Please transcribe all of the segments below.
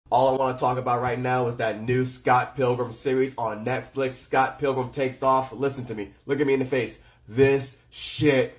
All I want to talk about right now is that new Scott Pilgrim series on Netflix, Scott Pilgrim Takes Off. Listen to me. Look at me in the face. This shit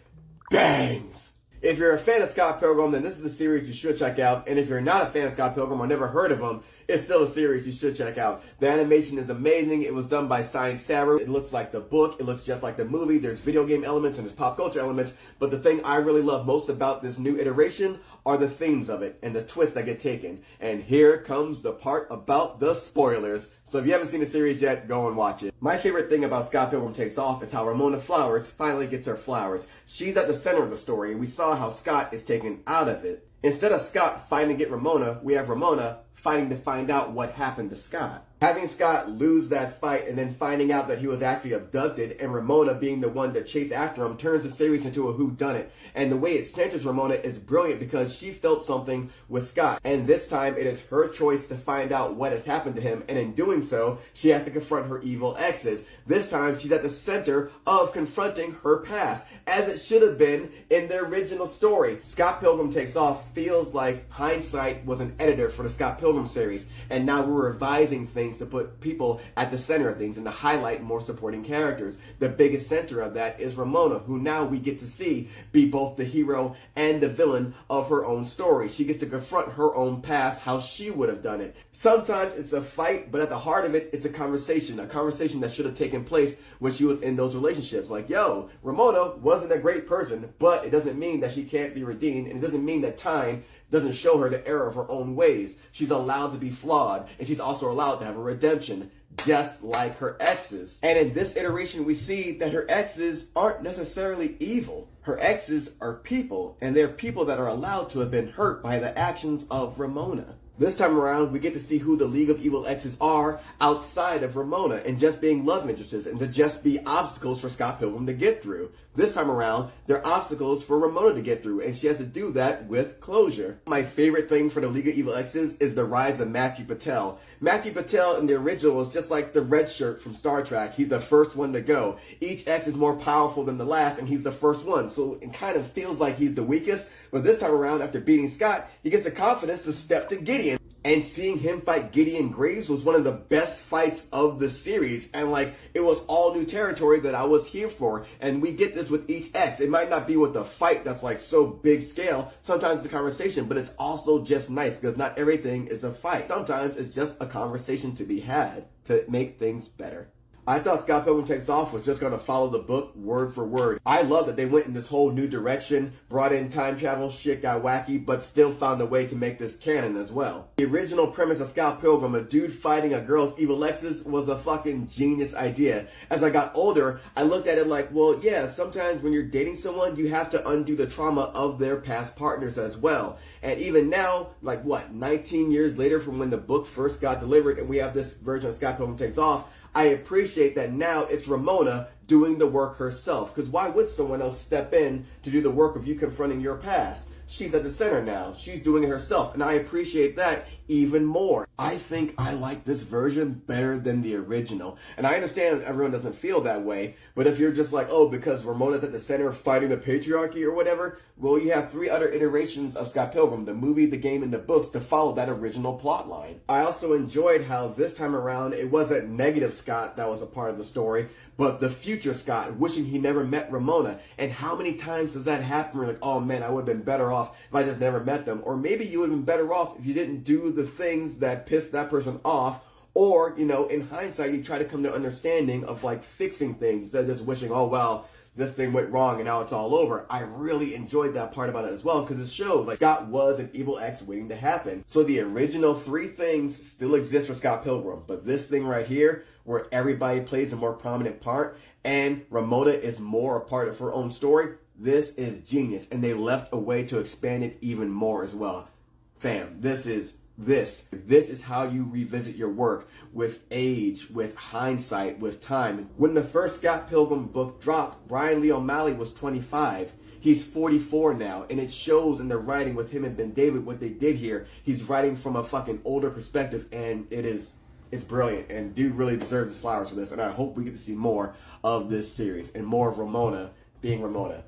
bangs. If you're a fan of Scott Pilgrim, then this is a series you should check out. And if you're not a fan of Scott Pilgrim or never heard of him, it's still a series you should check out. The animation is amazing. It was done by Science Saru. It looks like the book. It looks just like the movie. There's video game elements and there's pop culture elements. But the thing I really love most about this new iteration are the themes of it and the twists that get taken. And here comes the part about the spoilers. So if you haven't seen the series yet, go and watch it. My favorite thing about Scott Pilgrim Takes Off is how Ramona Flowers finally gets her flowers. She's at the center of the story, and we saw how Scott is taken out of it. Instead of Scott fighting to get Ramona, we have Ramona fighting to find out what happened to Scott. Having Scott lose that fight and then finding out that he was actually abducted and Ramona being the one to chase after him turns the series into a whodunit. And the way it centers Ramona is brilliant because she felt something with Scott. And this time it is her choice to find out what has happened to him. And in doing so, she has to confront her evil exes. This time she's at the center of confronting her past, as it should have been in the original story. Scott Pilgrim Takes Off feels like hindsight was an editor for the Scott Pilgrim series. And now we're revising things to put people at the center of things and to highlight more supporting characters. The biggest center of that is Ramona, who now we get to see be both the hero and the villain of her own story. She gets to confront her own past, how she would have done it. Sometimes it's a fight, but at the heart of it, it's a conversation that should have taken place when she was in those relationships. Like, yo, Ramona wasn't a great person, but it doesn't mean that she can't be redeemed, and it doesn't mean that time doesn't show her the error of her own ways. She's allowed to be flawed, and she's also allowed to have a redemption, just like her exes. And in this iteration, we see that her exes aren't necessarily evil. Her exes are people, and they're people that are allowed to have been hurt by the actions of Ramona. This time around, we get to see who the League of Evil Exes are outside of Ramona and just being love interests and to just be obstacles for Scott Pilgrim to get through. This time around, they're obstacles for Ramona to get through, and she has to do that with closure. My favorite thing for the League of Evil Exes is the rise of Matthew Patel. Matthew Patel in the original is just like the red shirt from Star Trek. He's the first one to go. Each X is more powerful than the last, and he's the first one, so it kind of feels like he's the weakest. But this time around, after beating Scott, he gets the confidence to step to Gideon. And seeing him fight Gideon Graves was one of the best fights of the series. And like, it was all new territory that I was here for. And we get this with each X. It might not be with the fight that's like so big scale. Sometimes it's a conversation, but it's also just nice because not everything is a fight. Sometimes it's just a conversation to be had to make things better. I thought Scott Pilgrim Takes Off was just going to follow the book word for word. I love that they went in this whole new direction, brought in time travel, shit got wacky, but still found a way to make this canon as well. The original premise of Scott Pilgrim, a dude fighting a girl's evil exes, was a fucking genius idea. As I got older, I looked at it like, well, yeah, sometimes when you're dating someone, you have to undo the trauma of their past partners as well. And even now, like what, 19 years later from when the book first got delivered and we have this version of Scott Pilgrim Takes Off, I appreciate that now it's Ramona doing the work herself. Because why would someone else step in to do the work of you confronting your past? She's at the center now. She's doing it herself. And I appreciate that even more. I think I like this version better than the original. And I understand everyone doesn't feel that way. But if you're just like, oh, because Ramona's at the center fighting the patriarchy or whatever, well, you have 3 other iterations of Scott Pilgrim, the movie, the game, and the books to follow that original plot line. I also enjoyed how this time around it wasn't negative Scott that was a part of the story, but the future Scott wishing he never met Ramona. And how many times does that happen? We're like, oh man, I would have been better off if I just never met them. Or maybe you would have been better off if you didn't do the things that pissed that person off. Or, you know, in hindsight, you try to come to understanding of like fixing things instead of just wishing, oh well, this thing went wrong and now it's all over. I really enjoyed that part about it as well because it shows like Scott was an evil ex waiting to happen. So the original 3 things still exist for Scott Pilgrim, but this thing right here where everybody plays a more prominent part and Ramona is more a part of her own story, this is genius. And they left a way to expand it even more as well. Fam, this is how you revisit your work with age, with hindsight, with time. When the first Scott Pilgrim book dropped, Brian Lee O'Malley was 25. He's 44 now, and it shows in the writing with him and Ben David what they did here. He's writing from a fucking older perspective, and it's brilliant. And dude really deserves his flowers for this, and I hope we get to see more of this series and more of Ramona being Ramona.